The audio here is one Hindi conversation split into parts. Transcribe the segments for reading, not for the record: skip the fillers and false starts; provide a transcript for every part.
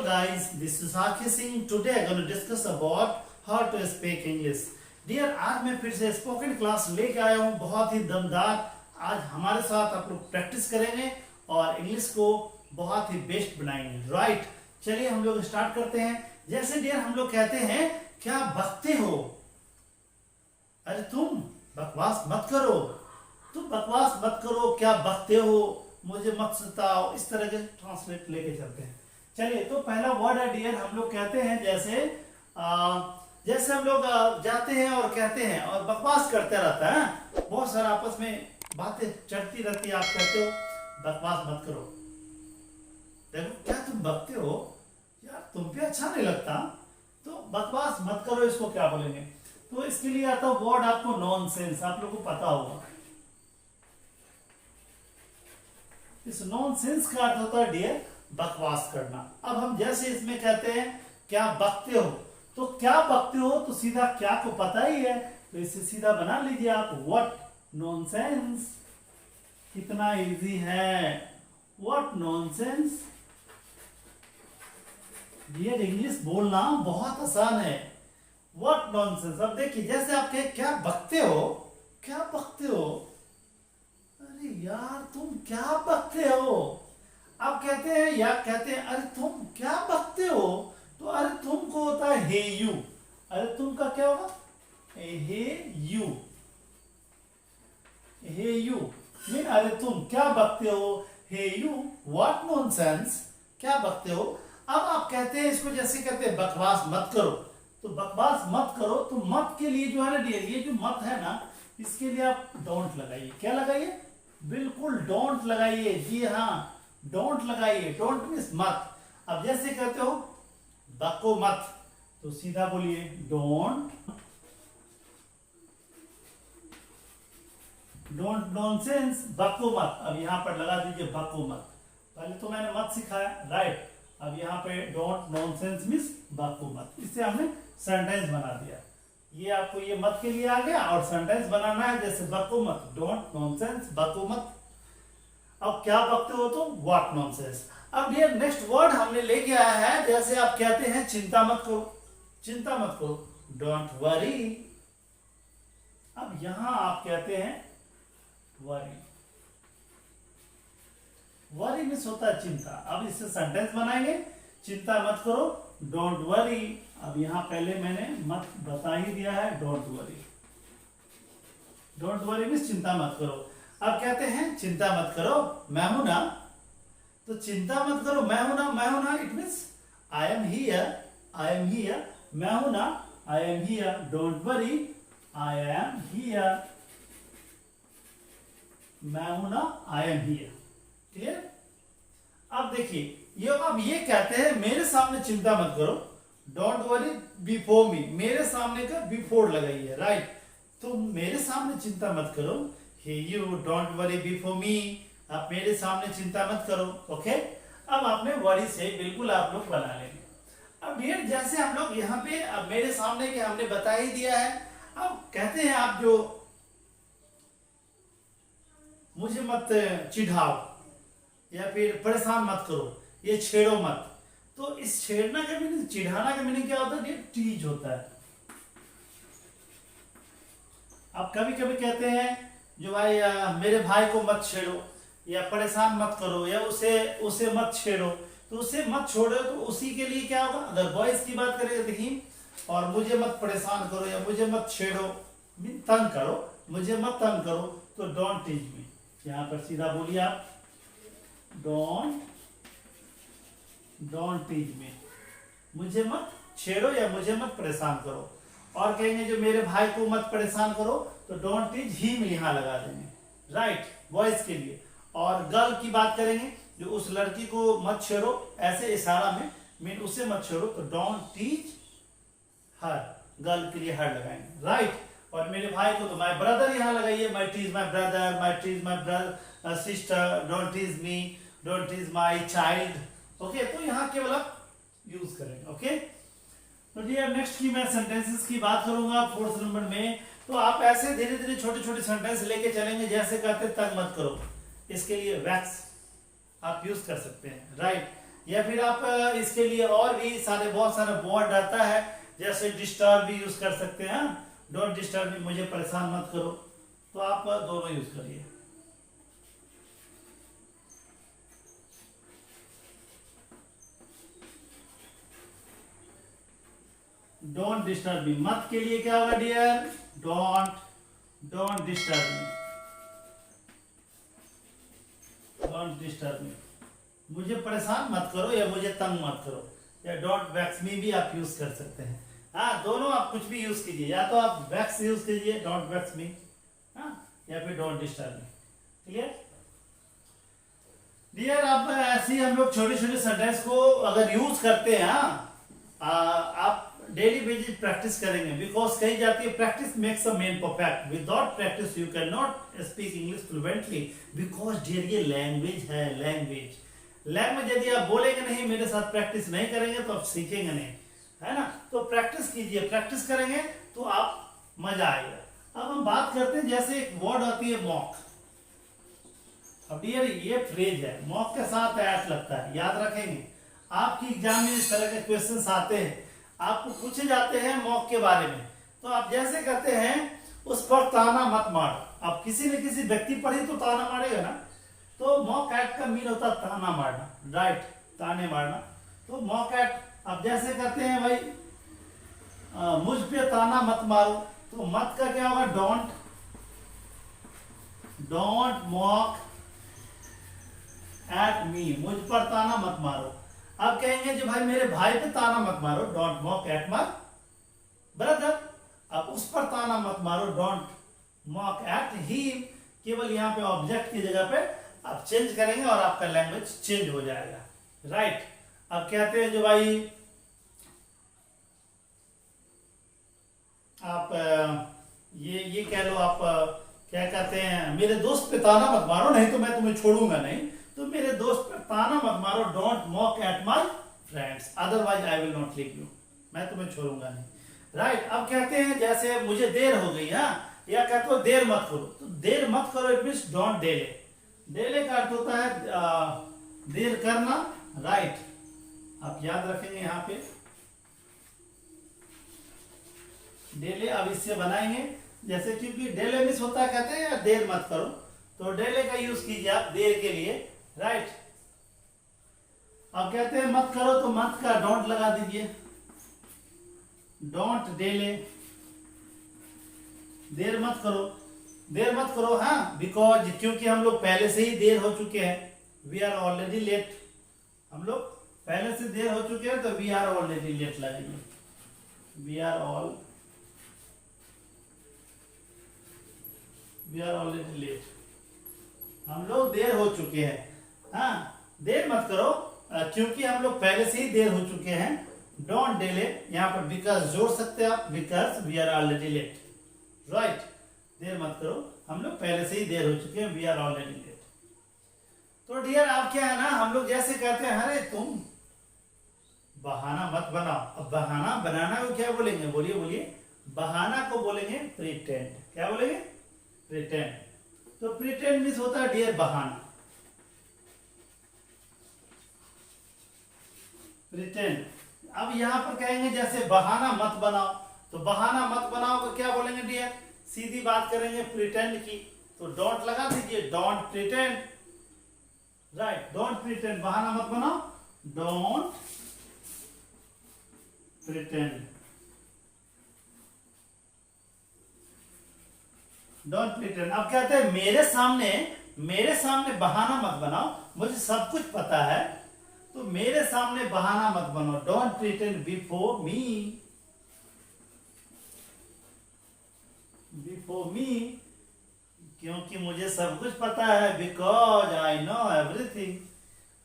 guys, this is Sakhi Singh. Today I'm going to discuss about how to speak English. Dear, आज मैं फिर से स्पोकन क्लास लेके आया हूँ, बहुत ही दमदार। आज हमारे साथ आप लोग प्रैक्टिस करेंगे और इंग्लिश को बहुत ही बेस्ट बनाएंगे। राइट, चलिए हम लोग स्टार्ट करते हैं। जैसे डियर हम लोग कहते हैं, क्या बकते हो? अरे तुम बकवास मत करो, तुम बकवास मत करो, क्या बकते हो, मुझे मत सताओ। इस तरह के ट्रांसलेट लेके चलते हैं। चलिए, तो पहला वर्ड है डियर, हम लोग कहते हैं जैसे हम लोग जाते हैं और कहते हैं और बकवास करते रहता है, बहुत सारा आपस में बातें चढ़ती रहती है। आप कहते हो बकवास मत करो। देखो, क्या तुम बकते हो यार, तुम पे अच्छा नहीं लगता, तो बकवास मत करो, इसको क्या बोलेंगे? तो इसके लिए आता है वर्ड आपको नॉनसेंस। आप लोगों को पता होगा इस नॉनसेंस का अर्थ होता है डियर बकवास करना। अब हम जैसे इसमें कहते हैं क्या बकते हो, तो क्या बकते हो, तो सीधा क्या को पता ही है, तो इसे सीधा बना लीजिए आप, व्हाट नॉनसेंस। कितना इजी है, व्हाट नॉनसेंस। डियर इंग्लिश बोलना बहुत आसान है, व्हाट नॉनसेंस। अब देखिए, जैसे आप कहे क्या बकते हो, क्या बकते हो, अरे यार तुम क्या बकते हो। आप कहते हैं या कहते हैं अरे तुम क्या बकते हो, तो अरे तुम को होता है हे यू। अरे तुम का क्या होगा? हे यू। हे यू मीन अरे तुम क्या बकते हो, हे यू व्हाट नॉनसेंस, क्या बकते हो। अब आप कहते हैं इसको, जैसे कहते हैं बकवास मत करो, तो बकवास मत करो, तो मत के लिए जो है ना डियर, ये जो मत है ना, इसके लिए आप डोंट लगाइए। क्या लगाइए? बिल्कुल डोंट लगाइए। जी हाँ, डोंट लगाइए। डोंट मीन्स मत। अब जैसे कहते हो बको मत, तो सीधा बोलिए डोंट नॉनसेंस बको मत। अब यहां पर लगा दीजिए बको मत। पहले तो मैंने मत सिखाया, राइट। अब यहाँ पे डोंट नॉनसेंस मीन्स बको मत। इससे हमने सेंटेंस बना दिया। ये आपको ये मत के लिए आ गया, और सेंटेंस बनाना है जैसे बको मत, डोंट नॉनसेंस बको मत। अब क्या बकते हो, तो व्हाट नॉनसेंस। अब ये नेक्स्ट वर्ड हमने लेके आया है, जैसे आप कहते हैं चिंता मत करो, चिंता मत करो, डोंट वरी। अब यहां आप कहते हैं वरी, वरी मीन्स होता है चिंता। अब इससे सेंटेंस बनाएंगे, चिंता मत करो, डोंट वरी। अब यहां पहले मैंने मत बता ही दिया है, don't worry. Don't worry means चिंता मत करो। अब कहते हैं चिंता मत करो, मैं हूं ना, तो चिंता मत करो, मैं हूं ना, मैं हूं ना, it means I am here, I am here, मैं हूं ना, आई am here, don't worry, I am here, मैं हूं ना, आई एम हियर। क्लियर? अब देखिए, अब ये कहते हैं मेरे सामने चिंता मत करो, डोंट वरी बिफोर मी, मेरे सामने का बिफोर लगाइए, राइट। तो मेरे सामने चिंता मत करो, hey you don't worry before me, आप मेरे सामने चिंता मत करो। ओके, अब आपने वरी से बिल्कुल आप लोग बना लेंगे। अब डियर जैसे हम लोग यहाँ पे अब मेरे सामने के हमने बता ही दिया है। अब कहते हैं आप जो मुझे मत चिढ़ाओ या फिर परेशान मत करो, ये छेड़ो मत। तो इस छेड़ना का मीनिंग, चिढ़ाना का मीनिंग क्या होता है? ये टीज होता है। अब कभी कभी कहते हैं जो भाई मेरे भाई को मत छेड़ो या परेशान मत करो या उसे मत छेड़ो, तो उसे मत छोड़ो, तो उसी के लिए क्या होगा? अगर बॉयज की बात करें देखिए, और मुझे मत परेशान करो या मुझे मत छेड़ो मीन तंग करो, मुझे मत तंग करो, तो डोंट टीज मी। यहां पर सीधा बोलिए आप, डोंट टीज मी, मुझे मत छेड़ो या मुझे मत परेशान करो। और कहेंगे जो मेरे भाई को मत परेशान करो, तो डोंट टीज हिम यहां लगा देंगे, राइट, बॉयज के लिए। और गर्ल की बात करेंगे, जो उस लड़की को मत छेड़ो, ऐसे इशारा में मीन उसे मत छेड़ो, तो डोंट टीच हर, गर्ल के लिए हर लगाएंगे, राइट। और मेरे भाई को तो माय ब्रदर यहां लगाइए, my tease my brother, my tease my brother sister, don't tease me, don't tease my child. Okay, तो यहां केवल आप यूज करेंगे। ओके, तो डियर नेक्स्ट की मैं सेंटेंसेस की बात करूंगा 4th नंबर में। तो आप ऐसे धीरे धीरे छोटे छोटे सेंटेंस लेके चलेंगे, जैसे कहते तंग मत करो, इसके लिए वैक्स आप यूज कर सकते हैं, राइट। या फिर आप इसके लिए और भी सारे बहुत सारे वर्ड आता है, जैसे डिस्टर्ब भी यूज कर सकते हैं, डोंट डिस्टर्ब मी, मुझे परेशान मत करो, तो आप दोनों यूज करिए। डोंट डिस्टर्ब मी, मत के लिए क्या होगा dear, don't disturb me, don't disturb me, मुझे परेशान मत करो या मुझे तंग मत करो, या डोंट वैक्स मी भी आप यूज कर सकते हैं। हाँ, दोनों आप कुछ भी यूज कीजिए, या तो आप वैक्स यूज कीजिए, डोंट वैक्स मी, हाँ, या फिर don't disturb me. Clear dear? अब ऐसे ही हम लोग छोटे छोटे सेंटेंस को अगर यूज करते हैं, आप डेली बेसिस प्रैक्टिस करेंगे, बिकॉज कही जाती है practice makes a man perfect, without practice you can not speak English fluently, because dear ये लैंग्वेज है, लैंग्वेज यदि आप बोलेंगे नहीं, मेरे साथ प्रैक्टिस नहीं करेंगे तो आप सीखेंगे नहीं, है ना? तो प्रैक्टिस कीजिए, प्रैक्टिस करेंगे तो आप मजा आएगा। अब हम बात करते हैं, जैसे एक वर्ड आती है मॉक। अब डियर ये फ्रेज है, मॉक के साथ एट लगता है, याद रखेंगे। आपकी एग्जाम में इस तरह के क्वेश्चंस आते हैं, आपको पूछे जाते हैं मॉक के बारे में, तो आप जैसे कहते हैं उस पर ताना मत मारो। अब किसी न किसी व्यक्ति पर ही तो ताना मारेगा ना, तो मॉक एट का मीन होता है ताना मारना, राइट, ताने मारना। तो मॉक एट अब जैसे कहते हैं भाई मुझ पे ताना मत मारो, तो मत का क्या होगा, डोंट मॉक एट मी, मुझ पर ताना मत मारो। अब कहेंगे जो भाई मेरे भाई पे ताना मत मारो, don't mock at my brother. अब उस पर ताना मत मारो, डोंट मॉक एट हिम। केवल यहाँ पे ऑब्जेक्ट की जगह पे आप चेंज करेंगे और आपका लैंग्वेज चेंज हो जाएगा, राइट। अब कहते हैं जो भाई आप ये कह लो, आप क्या कहते हैं, मेरे दोस्त पे ताना मत मारो नहीं तो मैं तुम्हें छोड़ूंगा नहीं, तो मेरे दोस्त पे ताना मत मारो, don't mock at my friends, otherwise I will not leave you, मैं तुम्हें छोड़ूंगा नहीं, राइट। अब कहते हैं जैसे मुझे देर हो गई, हाँ, या कहते हो देर मत करो, तो देर मत करो it means don't delay. Delay का अर्थ होता है देर करना, राइट। आप याद रखेंगे यहाँ पे डेले, अब इससे बनाएंगे जैसे, क्योंकि डेले मिस होता है, कहते हैं यार देर मत करो, तो डेले का यूज कीजिए आप देर के लिए, राइट। अब कहते हैं मत करो, तो मत का डोंट लगा दीजिए, डोंट डेले, देर मत करो, हाँ, बिकॉज क्योंकि हम लोग पहले से ही देर हो चुके हैं, वी आर ऑलरेडी लेट, हम लोग पहले से देर हो चुके हैं, तो वी आर ऑलरेडी लेट लगेंगे, वी आर ऑलरेडी लेट, हम लोग देर हो चुके हैं, हाँ, देर मत करो, क्योंकि हम लोग पहले से ही देर हो चुके हैं, डोंट डिले, यहाँ पर बिकॉज जोड़ सकते हैं आप, because we are already late, right. देर मत करो, हम लोग पहले से ही देर हो चुके हैं, वी आर ऑलरेडी लेट। तो डियर आप क्या है ना, हम लोग जैसे कहते हैं अरे तुम बहाना मत बनाओ, अब बहाना बनाना को क्या बोलेंगे, बोलिए, बहाना को बोलेंगे प्रिटेंड, क्या बोलेंगे, प्रिटेंड। तो प्रिटेंड मीन्स होता है डियर बहाना, प्रिटेंड। अब यहां पर कहेंगे जैसे बहाना मत बनाओ, तो बहाना मत बनाओ को क्या बोलेंगे डियर, सीधी बात करेंगे प्रिटेंड की, तो डोंट लगा दीजिए, don't pretend, right, don't pretend, बहाना मत बनाओ, डोंट प्रिटेंड, डोंट प्रिटेंड। अब कहते हैं मेरे सामने बहाना मत बनाओ, मुझे सब कुछ पता है, तो मेरे सामने बहाना मत बनाओ, डोंट प्रिटेंड बिफोर मी, क्योंकि मुझे सब कुछ पता है, बिकॉज आई नो एवरीथिंग।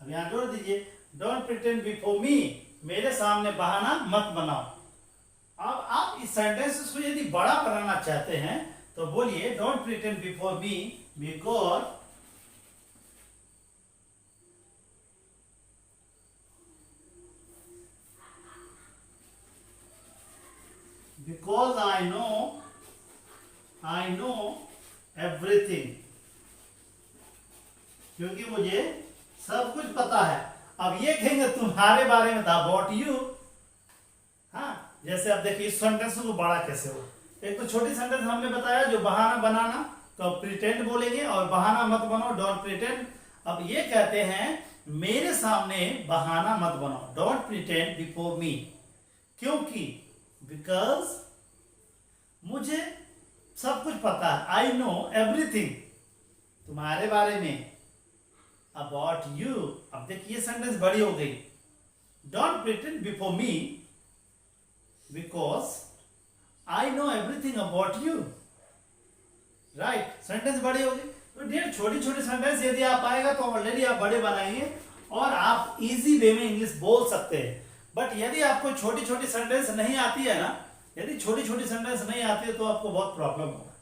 अब यहां जोड़ दीजिए, डोंट प्रिटेंड बिफोर मी, मेरे सामने बहाना मत बनाओ। अब आप इस सेंटेंस को यदि बड़ा बनाना चाहते हैं तो बोलिए don't pretend before me because I know everything, क्योंकि मुझे सब कुछ पता है। अब ये कहेंगे तुम्हारे बारे में था, अबाउट यू। हाँ, जैसे अब देखिए इस सेंटेंस को बड़ा कैसे हो। एक तो छोटी सेंटेंस हमने बताया जो बहाना बनाना, तो प्रिटेंड बोलेंगे, और बहाना मत बनाओ, डोंट प्रिटेंड। अब ये कहते हैं मेरे सामने बहाना मत बनाओ, डोंट प्रिटेंड बिफोर मी। क्योंकि बिकॉज मुझे सब कुछ पता है, आई नो एवरीथिंग तुम्हारे बारे में, अबाउट यू। अब देखिए सेंटेंस बड़ी हो गई, don't pretend before me because I know everything about you. Right, sentence बड़ी हो गई। तो डियर छोटी छोटी सेंटेंस यदि आप आएगा तो ऑलरेडी आप बड़े बनाएंगे और आप इजी वे में इंग्लिश बोल सकते हैं। बट यदि आपको छोटी छोटी सेंटेंस नहीं आती है ना, यदि छोटी छोटी सेंटेंस नहीं आती है तो आपको बहुत प्रॉब्लम होगा।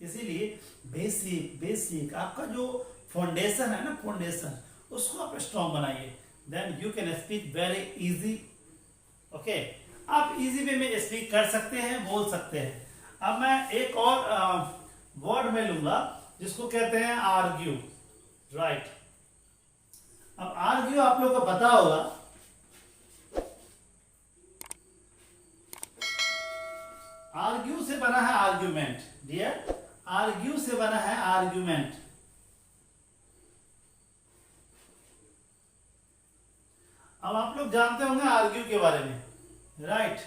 इसीलिए बेसिक बेसिक आपका जो फाउंडेशन है ना, फाउंडेशन उसको आप स्ट्रॉन्ग बनाइए, then you can speak very easy. Okay, आप इजी वे में स्पीक कर सकते हैं, बोल सकते हैं। अब मैं एक और वर्ड में लूंगा जिसको कहते हैं आर्ग्यू। राइट, अब आर्ग्यू आप लोग को पता होगा, आर्ग्यू से बना है आर्ग्यूमेंट। डियर, आर्ग्यू से बना है आर्ग्यूमेंट। अब आप लोग जानते होंगे आर्ग्यू के बारे में। राइट,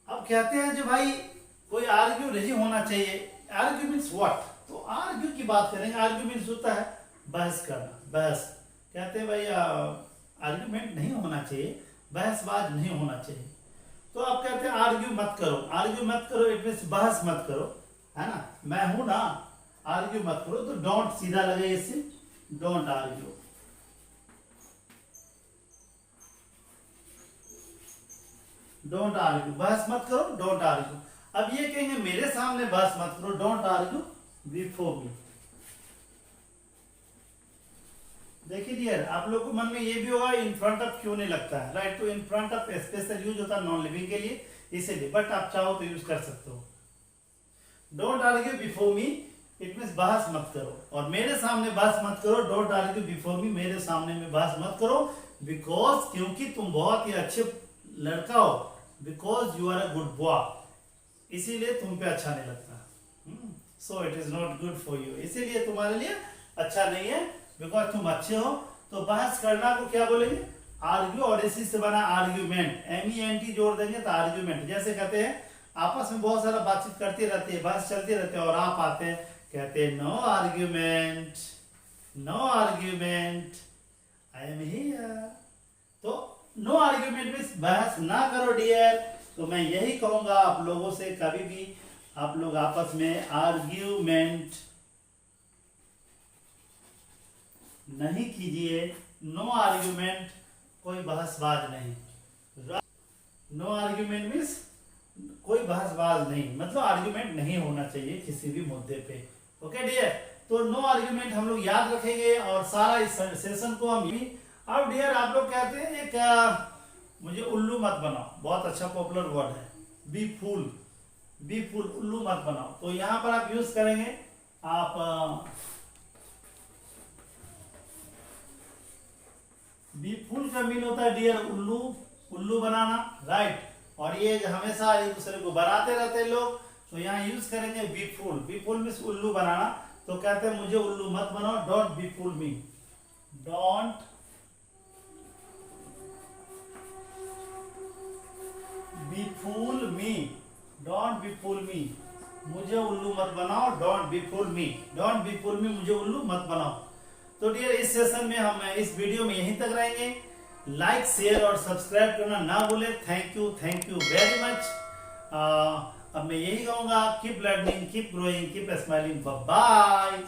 अब कहते हैं जो भाई कोई आर्ग्यू नहीं होना चाहिए। Argue means what? तो आर्ग्यू की बात करेंगे। आर्ग्यू मीन्स होता है बहस करना, बहस। कहते हैं भाई आर्ग्यूमेंट नहीं होना चाहिए, बहसबाज नहीं होना चाहिए। तो आप कहते हैं आर्ग्यू मत करो, आर्ग्यू मत करो, इट मीन्स बहस मत करो, है ना, मैं हूं ना, आर्ग्यू मत करो। तो डोंट सीधा लगे इससे, डोंट आर्ग्यू। डोंट आर्ग्यू, बहस मत करो, डोंट आर्ग्यू। अब ये कहेंगे मेरे सामने बहस मत करो, डोंट आर्ग्यू बिफोर मी। देखिए डियर, आप लोग को मन में ये भी होगा इन फ्रंट ऑफ क्यों नहीं लगता है। राइट, तो in front of special use होता है नॉन लिविंग के लिए, इसीलिए। बट आप चाहो तो यूज कर सकते हो। Don't argue before me, it means बहस मत करो। और मेरे सामने बहस मत करो, डोंट आर्ग्यू बिफोर मी, मेरे सामने में बहस मत करो। बिकॉज, क्योंकि तुम बहुत ही अच्छे लड़का हो, because you are a good boy, इसीलिए तुम पे अच्छा नहीं लगता। So it is not good for you, इसीलिए तुम्हारे लिए अच्छा नहीं है, बिकॉज तुम अच्छे हो। तो बहस करना को क्या बोलेंगे? आर्ग्यू, और इसी से बना आर्ग्यूमेंट, MENT जोड़ देंगे तो आर्ग्यूमेंट। जैसे कहते हैं आपस में बहुत सारा बातचीत करती रहती है, बहस चलती रहती है, और आप आते हैं कहते हैं no argument, no argument, I am here. तो नो आर्ग्यूमेंट मीन्स बहस ना करो डियर। तो मैं यही कहूंगा आप लोगों से, कभी भी आप लोग आपस में आर्ग्यूमेंट नहीं कीजिए। नो आर्ग्यूमेंट, कोई बहसबाज नहीं। नो आर्ग्यूमेंट मीन्स कोई बहसबाज नहीं, मतलब आर्ग्यूमेंट नहीं होना चाहिए किसी भी मुद्दे पे। ओके डियर, तो नो आर्ग्यूमेंट हम लोग याद रखेंगे और सारा इस सेशन को हम भी। अब डियर आप लोग कहते हैं एक मुझे उल्लू मत बनाओ, बहुत अच्छा पॉपुलर वर्ड है, बी फूल, बी फूल, उल्लू मत बनाओ। तो यहां पर आप यूज करेंगे, आप बी फूल का मीन होता है डियर उल्लू, उल्लू बनाना। राइट, और ये हमेशा एक दूसरे को बनाते रहते हैं लोग, तो यहाँ यूज करेंगे be fool. Be fool means उल्लू बनाना। तो कहते हैं मुझे उल्लू मत बनाओ, don't be fool me, don't be fool me, don't be fool me, मुझे उल्लू मत बनाओ, don't be fool me, don't be fool me, मुझे उल्लू मत बनाओ। तो डियर इस सेशन में हम इस वीडियो में यहीं तक रहेंगे। लाइक, शेयर और सब्सक्राइब करना ना भूले। Thank you very much. अब मैं यही कहूंगा, keep learning, keep growing, keep smiling, bye bye.